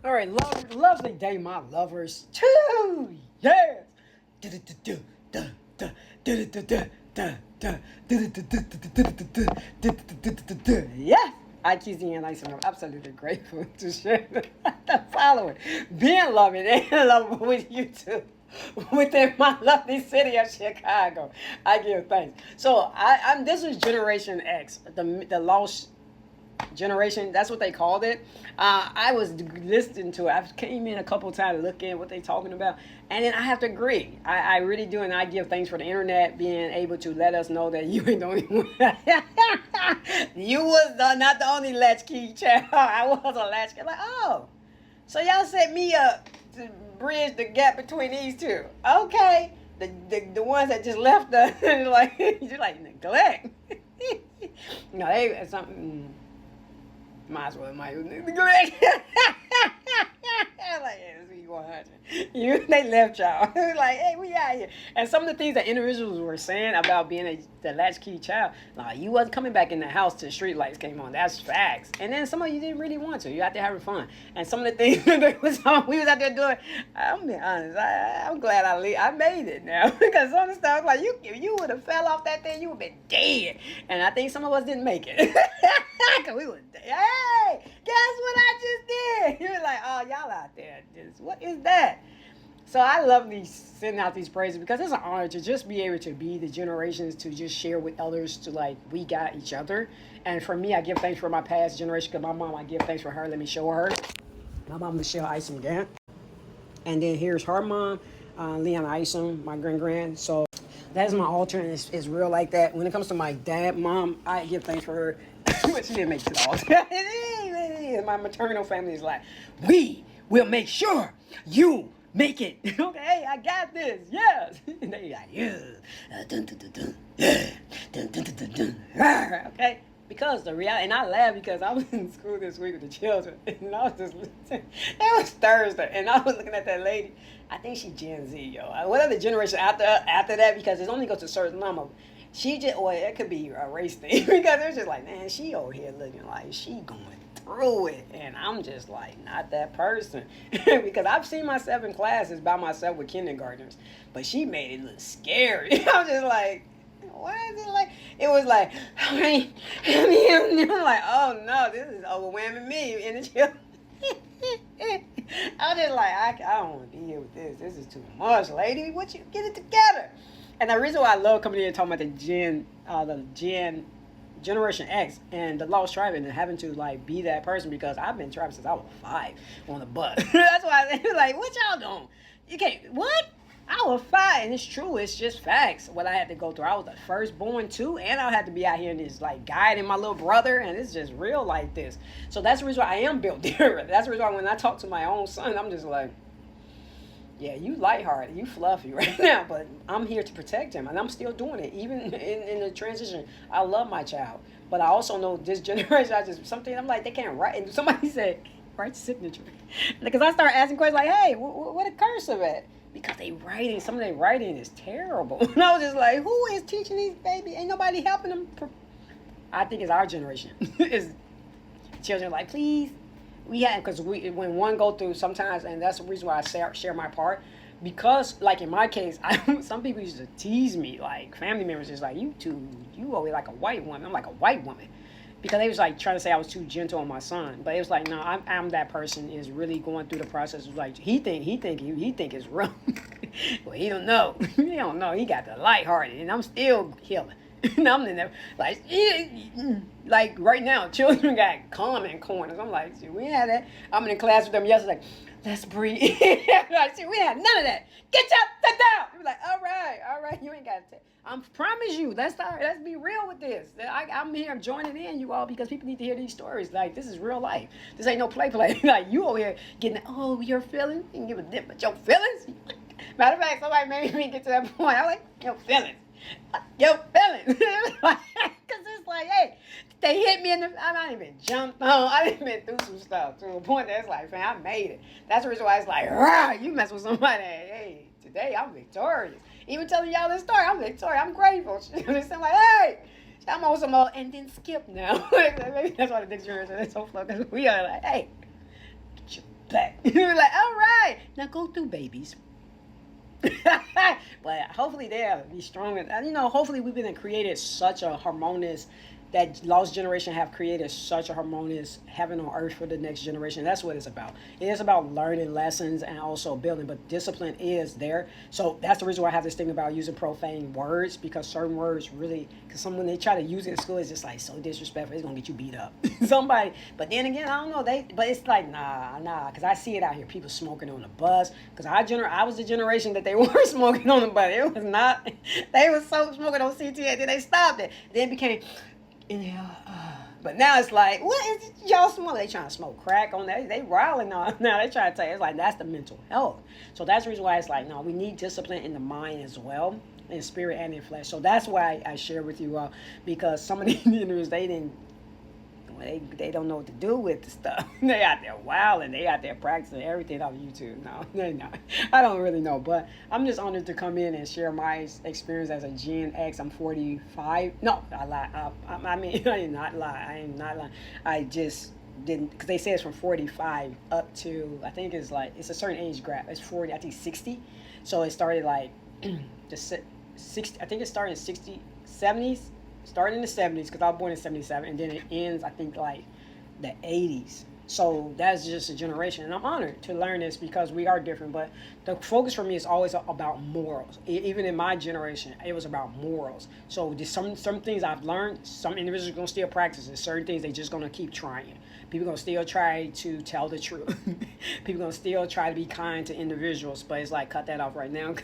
All right, lovely day, my lovers. Too, yes. Yes. IQZ and Ice, I'm absolutely grateful to share the following. Being loving and love with you too. Within my lovely city of Chicago, I give thanks. So I'm. This is Generation X, the lost generation. That's what they called it. I was listening to it. I came in a couple times looking at what they talking about, and then I have to agree. I really do, and I give thanks for the internet being able to let us know that you ain't the only one. You was not the only latchkey child. I was a latchkey. Like, oh, so y'all set me up to bridge the gap between these two. Okay, the ones that just left us, like you're like neglect. No, they something. Might as well, might go ahead. Like, yeah, this is 100. They left y'all. Like, hey, we out here. And some of the things that individuals were saying about being the latchkey child, like, you wasn't coming back in the house till street lights came on. That's facts. And then some of you didn't really want to. You out there having fun. And some of the things that we was out there doing, I'm being honest. I'm glad I made it now. Because some of the stuff, like, if you would have fell off that thing, you would have been dead. And I think some of us didn't make it. Because we was dead. Hey, guess what I just did? You're like, oh, y'all out there. What is that? So I love these sending out these praises because it's an honor to just be able to be the generations to just share with others to like we got each other. And for me, I give thanks for my past generation because my mom, I give thanks for her. Let me show her. My mom, Michelle Isom Gant. And then here's her mom, Leon Isom, my grand. So that is my altar, and it's real like that. When it comes to my dad, mom, I give thanks for her. But she didn't make it to the altar. My maternal family is like, we will make sure you make it. Okay, I got this. Yes. And they like, yeah. Okay. Because the reality, and I laugh because I was in school this week with the children, and I was just listening. It was Thursday, and I was looking at that lady. I think she Gen Z, yo. What other generation after that? Because it only goes to a certain number. She just, or it could be a race thing because they're just like, man, she over here looking like she going through it, and I'm just like not that person because I've seen myself in classes by myself with kindergartners, but she made it look scary. I'm just like, why is it like? It was like, I'm like, oh no, this is overwhelming me and the children. I was just like, I don't want to be here with this. This is too much, lady. What you get it together? And the reason why I love coming here and talking about the Generation X and the lost tribe and having to like be that person because I've been tribing since I was 5 on the bus. That's why I like, what y'all doing? You can't, what? I was 5, and it's true. It's just facts. What I had to go through. I was the firstborn too, and I had to be out here and just like guiding my little brother, and it's just real like this. So that's the reason why I am built different. That's the reason why when I talk to my own son, I'm just like, yeah, you lighthearted, you fluffy right now, but I'm here to protect him, and I'm still doing it, even in the transition. I love my child, but I also know this generation, something I'm like, they can't write, and somebody said, write signature, because I started asking questions like, hey, what a cursive at? Because some of their writing is terrible, and I was just like, who is teaching these babies? Ain't nobody helping them. I think it's our generation, is children like, please. Because when one go through sometimes, and that's the reason why I share my part, because like in my case, some people used to tease me, like family members, just like you always like a white woman. I'm like a white woman, because they was like trying to say I was too gentle on my son, but it was like no, I'm that person is really going through the process. Of like he think it's wrong, well he don't know, he don't know. He got the lighthearted, and I'm still healing. I'm in there, like right now, children got calm in corners. I'm like, see, we had that. I'm in class with them yesterday. Let's breathe. Like, see, we had none of that. Get your sit down. You're like, all right, you ain't got to. I promise you. Let's be real with this. I'm here joining in you all because people need to hear these stories. Like this is real life. This ain't no play. Like you over here getting, oh, your feelings. You can give a dip, but your feelings. Matter of fact, somebody made me get to that point. I was like, your feelings. Your feelings. Because it's like, hey, they hit me in the, I not even jumped on. I done been through some stuff to a point that it's like, man, I made it. That's the reason why it's like, rah, you mess with somebody. Hey, today I'm victorious. Even telling y'all this story, I'm victorious. I'm grateful. I'm like, hey, I'm on some more, and then skip now. Maybe that's why the dictionary is so flow, because we are like, hey, get your back. You're like, all right, now go through, babies. But hopefully they'll be strong. And hopefully we've been created such a harmonious, that lost generation have created such a harmonious heaven on earth for the next generation. That's what it's about. It is about learning lessons and also building, but discipline is there. So that's the reason why I have this thing about using profane words, because certain words really, because when they try to use it in school, it's just like so disrespectful. It's gonna get you beat up. Somebody, but then again, I don't know. But it's like nah, because I see it out here. People smoking on the bus. Because I was the generation that they were smoking on the bus. It was not. They was so smoking on CTA. Then they stopped it. Then it became inhale. But now it's like, what is it y'all smoke? They trying to smoke crack on that. They riling on now. They trying to tell you, it's like that's the mental health. So that's the reason why it's like, no, we need discipline in the mind as well, in spirit and in flesh. So that's why I share with you all, because some of the individuals, they don't know what to do with the stuff. They out there wilding. They out there practicing everything on YouTube. No, they not. I don't really know. But I'm just honored to come in and share my experience as a Gen X. I'm 45. No, I lie. I mean, I am not lie. I am not lying. I just didn't, because they say it's from 45 up to, I think it's a certain age gap. It's 40, I think 60. So it started like, just 60, I think it started in 60, 70s. Started in the 70s, because I was born in 77, and then it ends, I think, like the 80s. So that's just a generation, and I'm honored to learn this, because we are different. But the focus for me is always about morals. Even in my generation, it was about morals. So there's some things I've learned, some individuals are going to still practice it. Certain things they just going to keep trying. People are going to still try to tell the truth. People are going to still try to be kind to individuals, but it's like, cut that off right now.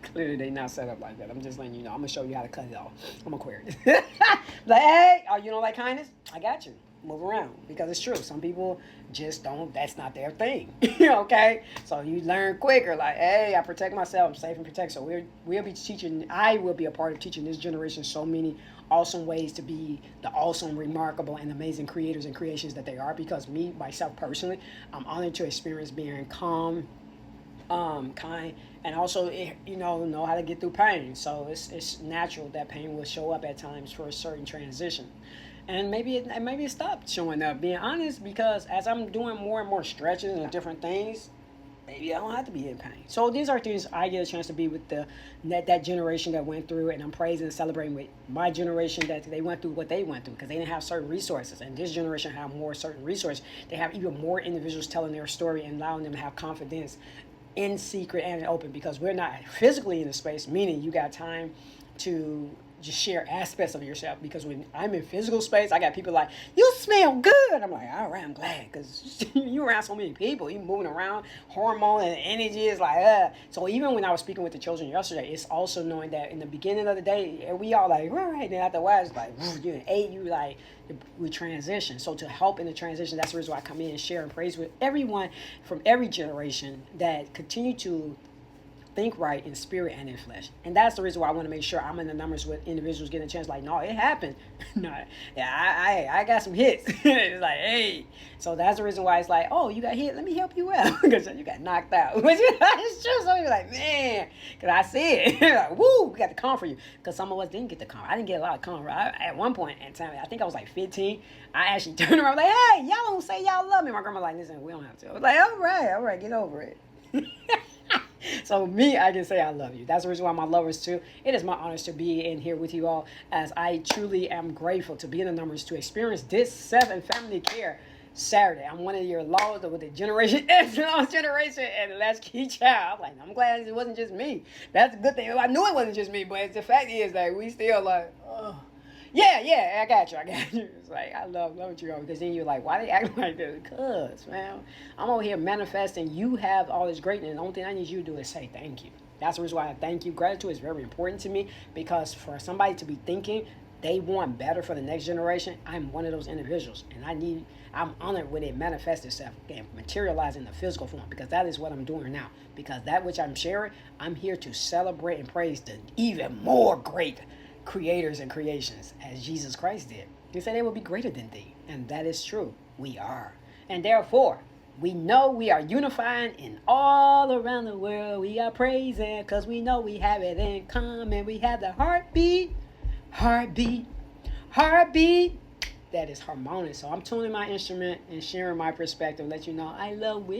Clearly they not set up like that. I'm just letting you know. I'm going to show you how to cut it off. I'm Aquarius. Like, hey, oh, you don't like kindness? I got you. Move around, because it's true. Some people just don't, that's not their thing. Okay? So you learn quicker, like, hey, I protect myself, I'm safe and protect. So we'll be teaching, I will be a part of teaching this generation so many awesome ways to be the awesome, remarkable, and amazing creators and creations that they are. Because me, myself personally, I'm honored to experience being calm, kind, and also know how to get through pain. So it's natural that pain will show up at times for a certain transition. And maybe it stopped showing up, being honest, because as I'm doing more and more stretches and different things, maybe I don't have to be in pain. So these are things I get a chance to be with that generation that went through, and I'm praising and celebrating with my generation that they went through what they went through, because they didn't have certain resources, and this generation have more certain resources. They have even more individuals telling their story and allowing them to have confidence in secret and in open, because we're not physically in the space, meaning you got time to just share aspects of yourself. Because when I'm in physical space, I got people like, you smell good. I'm like, all right, I'm glad, because you around so many people, you moving around, hormone and energy is like, So even when I was speaking with the children yesterday, it's also knowing that in the beginning of the day, we all like, all right, then afterwards, it's like, you're an 8, you like, we transition. So to help in the transition, that's the reason why I come in and share and praise with everyone from every generation that continue to think right in spirit and in flesh. And that's the reason why I want to make sure I'm in the numbers with individuals getting a chance. Like, no, it happened. No, yeah, I got some hits. It's like, hey. So that's the reason why it's like, oh, you got hit, let me help you out. Because you got knocked out. It's true. So you're like, man, because I see it. Like, woo, we got the calm for you. Because some of us didn't get the calm. I didn't get a lot of calm. At one point in time, I think I was like 15. I actually turned around like, hey, y'all don't say y'all love me. My grandma like, listen, we don't have to. I was like, all right, get over it. So me, I can say I love you. That's the reason why my lovers too. It is my honor to be in here with you all, as I truly am grateful to be in the numbers to experience this 7 family care Saturday. I'm one of your laws with the Generation X generation and the latchkey child. I'm glad it wasn't just me. That's a good thing. I knew it wasn't just me, but the fact is that we still like, oh. Yeah, I got you. It's like, I love you all, because then you're like, why they act like this? Because, man, I'm over here manifesting. You have all this greatness. The only thing I need you to do is say thank you. That's the reason why I thank you. Gratitude is very important to me, because for somebody to be thinking they want better for the next generation, I'm one of those individuals. And I'm honored when it manifests itself and materialize in the physical form, because that is what I'm doing now. Because that which I'm sharing, I'm here to celebrate and praise the even more great creators and creations, as Jesus Christ did. He said they will be greater than thee. And that is true. We are. And therefore, we know we are unifying in all around the world. We are praising because we know we have it in common. We have the heartbeat that is harmonious. So I'm tuning my instrument and sharing my perspective, let you know I love it.